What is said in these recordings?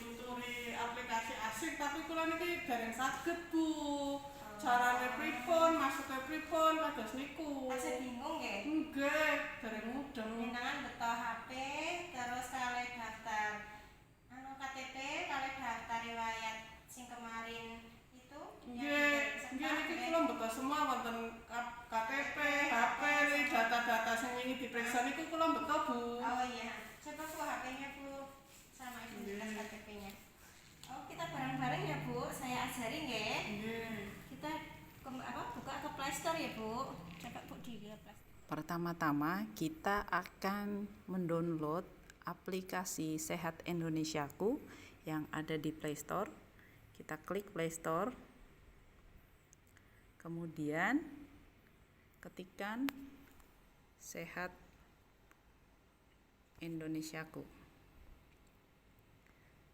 nyusuri aplikasi asik tapi kula niki dereng saged Bu. Carane pripun, maksudnya pripun kados niku. Masih bingung nggih? Nggih, dereng mudeng. Jenengan beto HP terus kalih daftar KTP, kalih daftar riwayat sing kemarin itu Nggih, niki kula beto semua wonten KTP, HP, data-data sing wingi diperiksa niku kula beto Bu. Oh iya, coba Bu HP-nya Bu sama identitas KTP-nya. Oh, kita bareng-bareng ya Bu, saya ajari nggih. Kita buka ke Play Store ya Bu. Coba Bu di Play Store. Pertama-tama kita akan mendownload aplikasi Sehat Indonesiaku yang ada di Play Store. Kita klik Play Store. Kemudian ketikkan Sehat Indonesiaku.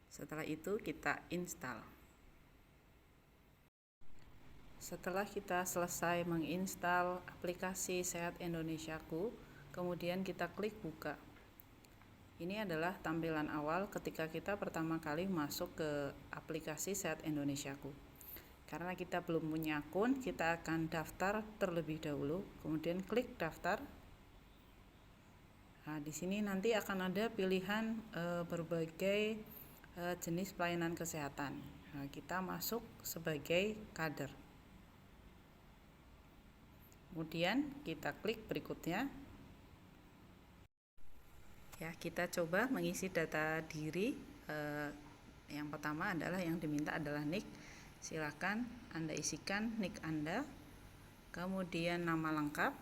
Setelah itu kita install. Setelah kita selesai menginstal aplikasi Sehat Indonesiaku, kemudian kita klik buka. Ini adalah tampilan awal ketika kita pertama kali masuk ke aplikasi Sehat Indonesiaku. Karena kita belum punya akun, kita akan daftar terlebih dahulu, kemudian klik daftar. Nah, di sini nanti akan ada pilihan berbagai jenis pelayanan kesehatan. Nah, kita masuk sebagai kader. Kemudian kita klik berikutnya. Ya, kita coba mengisi data diri. Yang pertama adalah yang diminta adalah NIK. Silakan Anda isikan NIK Anda. Kemudian nama lengkap.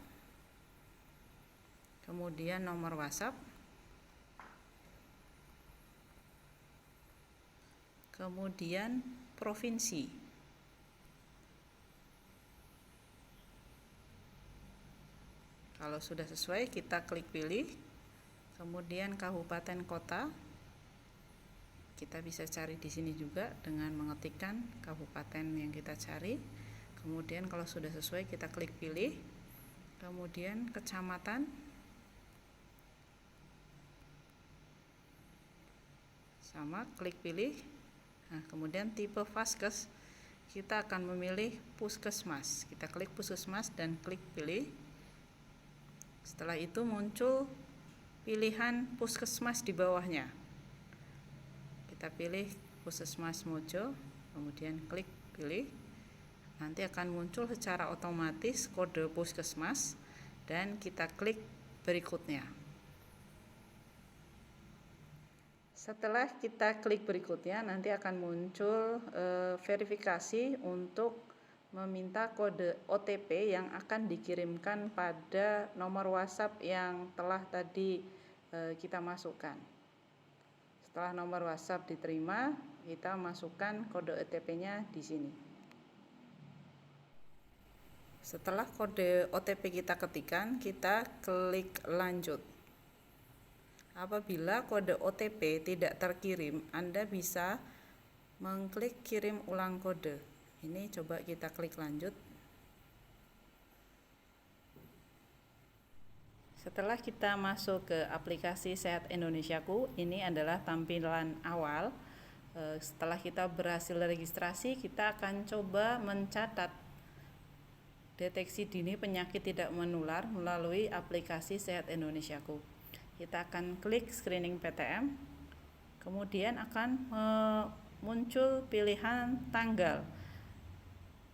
Kemudian nomor WhatsApp. Kemudian provinsi. Kalau sudah sesuai, kita klik pilih. Kemudian kabupaten kota. Kita bisa cari di sini juga dengan mengetikkan kabupaten yang kita cari. Kemudian kalau sudah sesuai, kita klik pilih. Kemudian kecamatan. Sama, klik pilih. Nah, kemudian tipe vaskes, kita akan memilih puskesmas. Kita klik puskesmas dan klik pilih. Setelah itu muncul pilihan puskesmas di bawahnya. Kita pilih puskesmas Mojo, kemudian klik pilih. Nanti akan muncul secara otomatis kode puskesmas dan kita klik berikutnya. Setelah kita klik berikutnya, nanti akan muncul verifikasi untuk meminta kode OTP yang akan dikirimkan pada nomor WhatsApp yang telah tadi kita masukkan. Setelah nomor WhatsApp diterima, kita masukkan kode OTP-nya di sini. Setelah kode OTP kita ketikkan, kita klik lanjut. Apabila kode OTP tidak terkirim, Anda bisa mengklik kirim ulang kode. Ini coba kita klik lanjut. Setelah kita masuk ke aplikasi Sehat Indonesiaku, ini adalah tampilan awal. Setelah kita berhasil registrasi, kita akan coba mencatat deteksi dini penyakit tidak menular melalui aplikasi Sehat Indonesiaku. Kita akan klik screening PTM, kemudian akan muncul pilihan tanggal.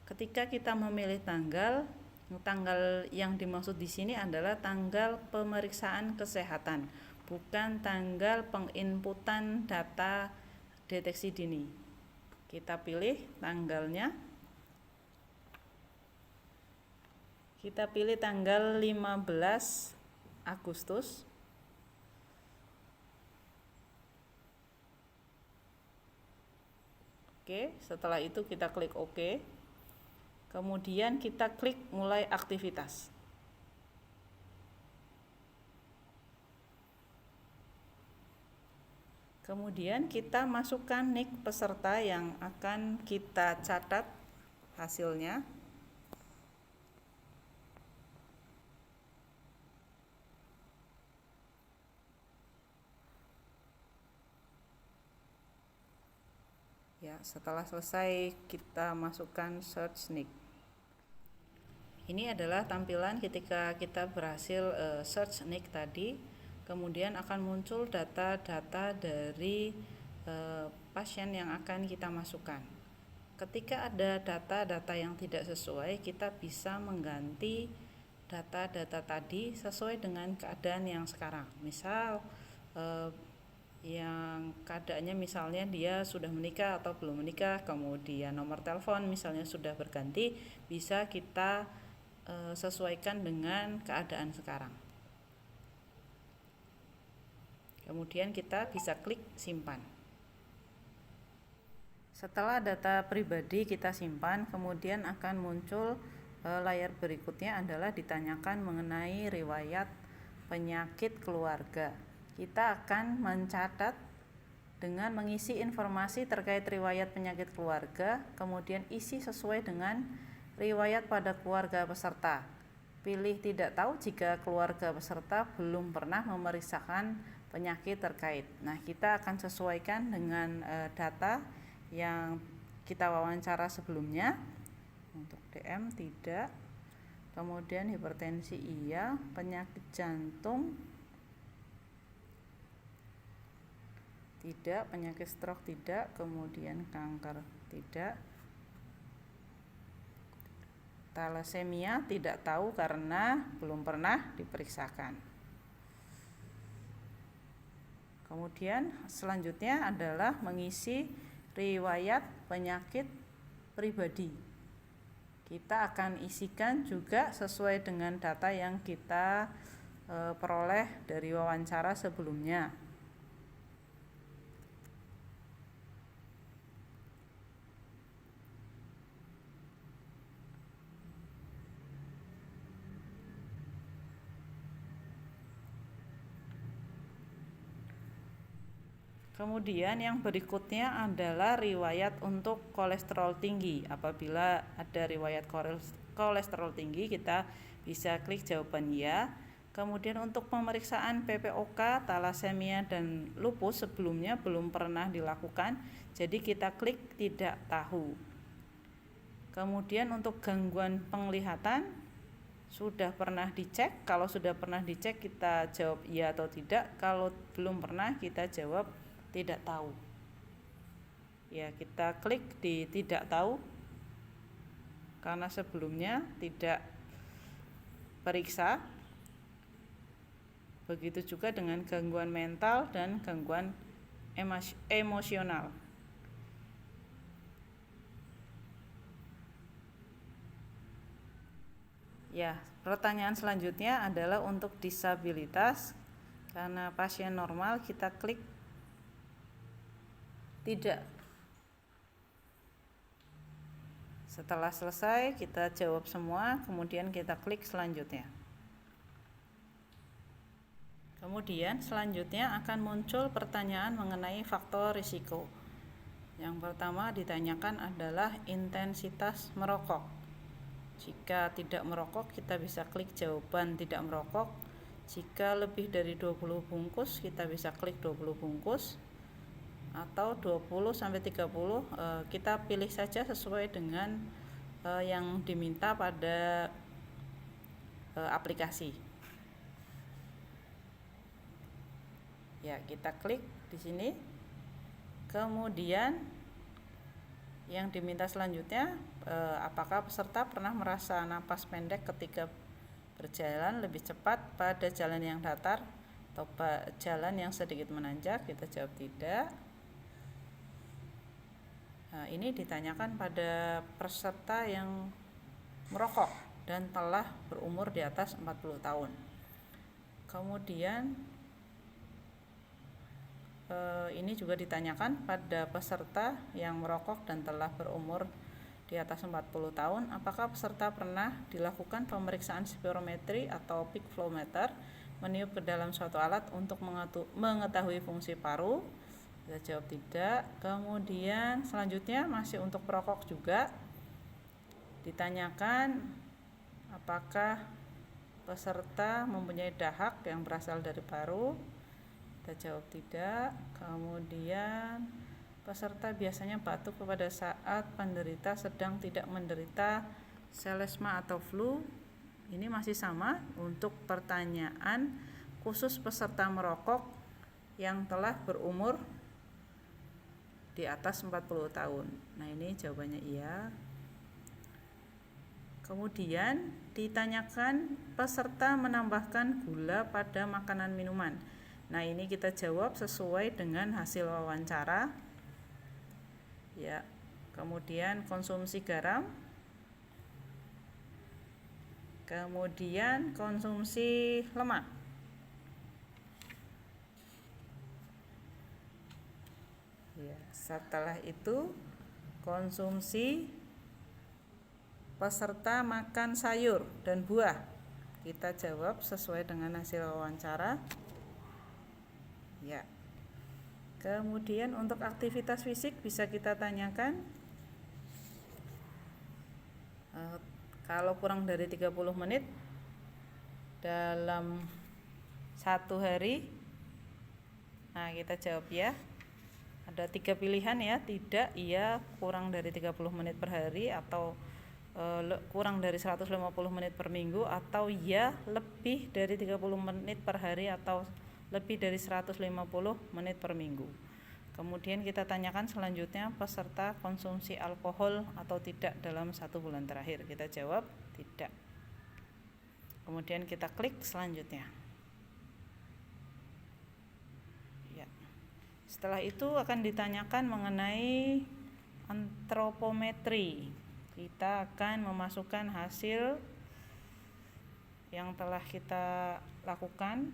Ketika kita memilih tanggal yang dimaksud di sini adalah tanggal pemeriksaan kesehatan, bukan tanggal penginputan data deteksi dini. Kita pilih tanggalnya. Kita pilih tanggal 15 Agustus. Oke, setelah itu kita klik OK. Kemudian kita klik mulai aktivitas. Kemudian kita masukkan NIK peserta yang akan kita catat hasilnya. Ya, setelah selesai kita masukkan search nick. Ini adalah tampilan ketika kita berhasil search nick tadi. Kemudian akan muncul data-data dari pasien yang akan kita masukkan. Ketika ada data-data yang tidak sesuai, kita bisa mengganti data-data tadi sesuai dengan keadaan yang sekarang. Misal yang keadaannya misalnya dia sudah menikah atau belum menikah, kemudian nomor telepon misalnya sudah berganti, bisa kita sesuaikan dengan keadaan sekarang. Kemudian kita bisa klik simpan. Setelah data pribadi kita simpan, kemudian akan muncul layar berikutnya adalah ditanyakan mengenai riwayat penyakit keluarga. Kita akan mencatat dengan mengisi informasi terkait riwayat penyakit keluarga, kemudian isi sesuai dengan riwayat pada keluarga peserta. Pilih tidak tahu jika keluarga peserta belum pernah memeriksakan penyakit terkait. Nah, kita akan sesuaikan dengan data yang kita wawancara sebelumnya. Untuk DM tidak, kemudian hipertensi iya, penyakit jantung tidak, penyakit stroke tidak, kemudian kanker tidak, thalassemia tidak tahu karena belum pernah diperiksakan. Kemudian selanjutnya adalah mengisi riwayat penyakit pribadi. Kita akan isikan juga sesuai dengan data yang kita peroleh dari wawancara sebelumnya. Kemudian yang berikutnya adalah riwayat untuk kolesterol tinggi. Apabila ada riwayat kolesterol tinggi, kita bisa klik jawaban ya. Kemudian untuk pemeriksaan PPOK, thalassemia dan lupus sebelumnya belum pernah dilakukan, jadi kita klik tidak tahu. Kemudian untuk gangguan penglihatan sudah pernah dicek. Kalau sudah pernah dicek kita jawab iya atau tidak. Kalau belum pernah kita jawab tidak tahu. Ya, kita klik di tidak tahu karena sebelumnya tidak periksa. Begitu juga dengan gangguan mental dan gangguan emosional. Ya, pertanyaan selanjutnya adalah untuk disabilitas. Karena pasien normal kita klik tidak. Setelah selesai kita jawab semua, kemudian kita klik selanjutnya. Kemudian selanjutnya akan muncul pertanyaan mengenai faktor risiko. Yang pertama ditanyakan adalah intensitas merokok. Jika tidak merokok, kita bisa klik jawaban tidak merokok. Jika lebih dari 20 bungkus, kita bisa klik 20 bungkus. Atau 20 sampai 30, kita pilih saja sesuai dengan yang diminta pada aplikasi. Ya, kita klik di sini. Kemudian yang diminta selanjutnya, apakah peserta pernah merasa napas pendek ketika berjalan lebih cepat pada jalan yang datar atau jalan yang sedikit menanjak? Kita jawab tidak. Nah, ini ditanyakan pada peserta yang merokok dan telah berumur di atas 40 tahun. Kemudian ini juga ditanyakan pada peserta yang merokok dan telah berumur di atas 40 tahun, apakah peserta pernah dilakukan pemeriksaan spirometri atau peak flow meter, meniup ke dalam suatu alat untuk mengetahui fungsi paru? Kita jawab tidak. Kemudian selanjutnya masih untuk perokok juga ditanyakan apakah peserta mempunyai dahak yang berasal dari paru. Kita jawab tidak. Kemudian Peserta biasanya batuk pada saat penderita sedang tidak menderita selesma atau flu. Ini masih sama untuk pertanyaan khusus peserta merokok yang telah berumur di atas 40 tahun. Nah, ini jawabannya iya. Kemudian ditanyakan peserta menambahkan gula pada makanan minuman. Nah, ini kita jawab sesuai dengan hasil wawancara. Ya. Kemudian konsumsi garam. Kemudian konsumsi lemak. Ya, setelah itu konsumsi peserta makan sayur dan buah. Kita jawab sesuai dengan hasil wawancara. Ya. Kemudian untuk aktivitas fisik bisa kita tanyakan kalau kurang dari 30 menit dalam satu hari. Nah, kita jawab ya. Ada 3 pilihan ya, tidak, iya, kurang dari 30 menit per hari, atau kurang dari 150 menit per minggu, atau ya lebih dari 30 menit per hari atau lebih dari 150 menit per minggu. Kemudian kita tanyakan selanjutnya peserta konsumsi alkohol atau tidak dalam 1 bulan terakhir. Kita jawab tidak. Kemudian kita klik selanjutnya. Ya. Setelah itu akan ditanyakan mengenai antropometri. Kita akan memasukkan hasil yang telah kita lakukan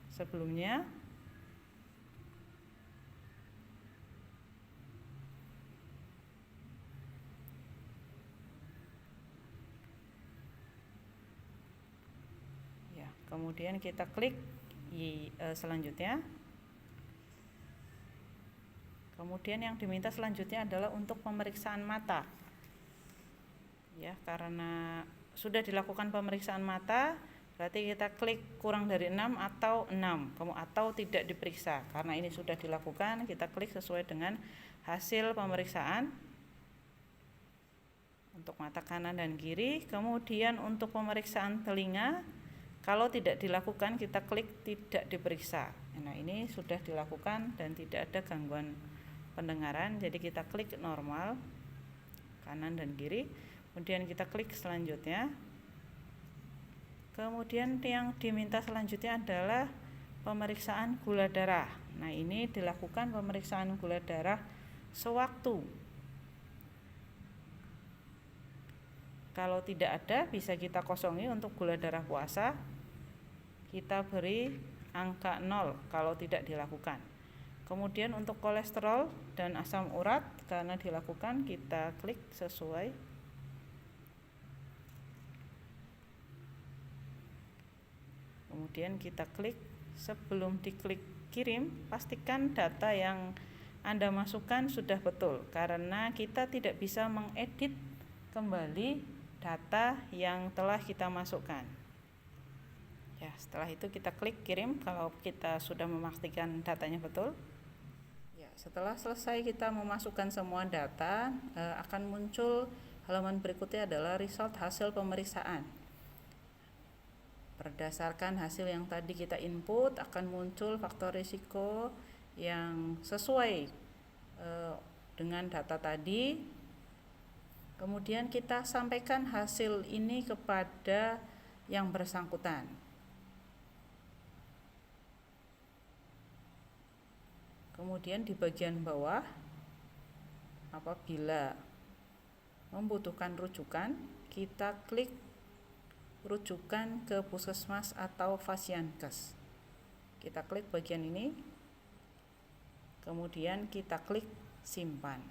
sebelumnya. Ya, kemudian kita klik selanjutnya. Kemudian yang diminta selanjutnya adalah untuk pemeriksaan mata. Ya, karena sudah dilakukan pemeriksaan mata, berarti kita klik kurang dari 6 atau 6, atau tidak diperiksa. Karena ini sudah dilakukan, kita klik sesuai dengan hasil pemeriksaan untuk mata kanan dan kiri. Kemudian untuk pemeriksaan telinga, kalau tidak dilakukan, kita klik tidak diperiksa. Nah, ini sudah dilakukan dan tidak ada gangguan pendengaran, jadi kita klik normal kanan dan kiri. Kemudian kita klik selanjutnya. Kemudian yang diminta selanjutnya adalah pemeriksaan gula darah. Nah, ini dilakukan pemeriksaan gula darah sewaktu. Kalau tidak ada, bisa kita kosongi. Untuk gula darah puasa, kita beri angka 0 kalau tidak dilakukan. Kemudian untuk kolesterol dan asam urat, karena dilakukan, kita klik sesuai. Kemudian kita klik. Sebelum diklik kirim, pastikan data yang Anda masukkan sudah betul, karena kita tidak bisa mengedit kembali data yang telah kita masukkan. Ya, setelah itu kita klik kirim kalau kita sudah memastikan datanya betul. Ya, setelah selesai kita memasukkan semua data, akan muncul halaman berikutnya adalah result hasil pemeriksaan. Berdasarkan hasil yang tadi kita input, akan muncul faktor risiko yang sesuai dengan data tadi. Kemudian kita sampaikan hasil ini kepada yang bersangkutan. Kemudian di bagian bawah, apabila membutuhkan rujukan, kita klik rujukan ke puskesmas atau Fasiankes. Kita klik bagian ini, kemudian kita klik simpan.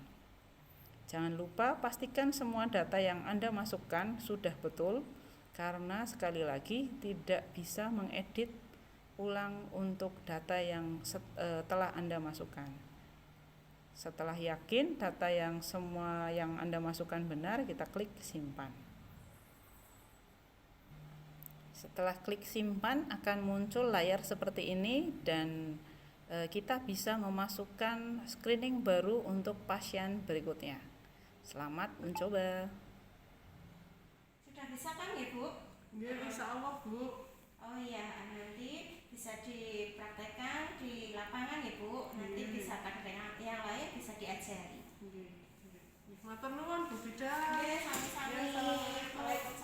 Jangan lupa pastikan semua data yang Anda masukkan sudah betul, karena sekali lagi tidak bisa mengedit ulang untuk data yang telah Anda masukkan. Setelah yakin data yang semua yang Anda masukkan benar, kita klik simpan. Setelah klik simpan, akan muncul layar seperti ini, dan kita bisa memasukkan screening baru untuk pasien berikutnya. Selamat mencoba. Sudah bisa kan ya Bu? Nggih, insyaallah Bu. Oh iya, nanti bisa dipraktekkan di lapangan ya Bu. Nanti bisa pada yang lain bisa diajari. Nggih. Matur nuwun Bu Bidan. Oke, sami-sami. Ya, assalamualaikum. Waalaikumsalam.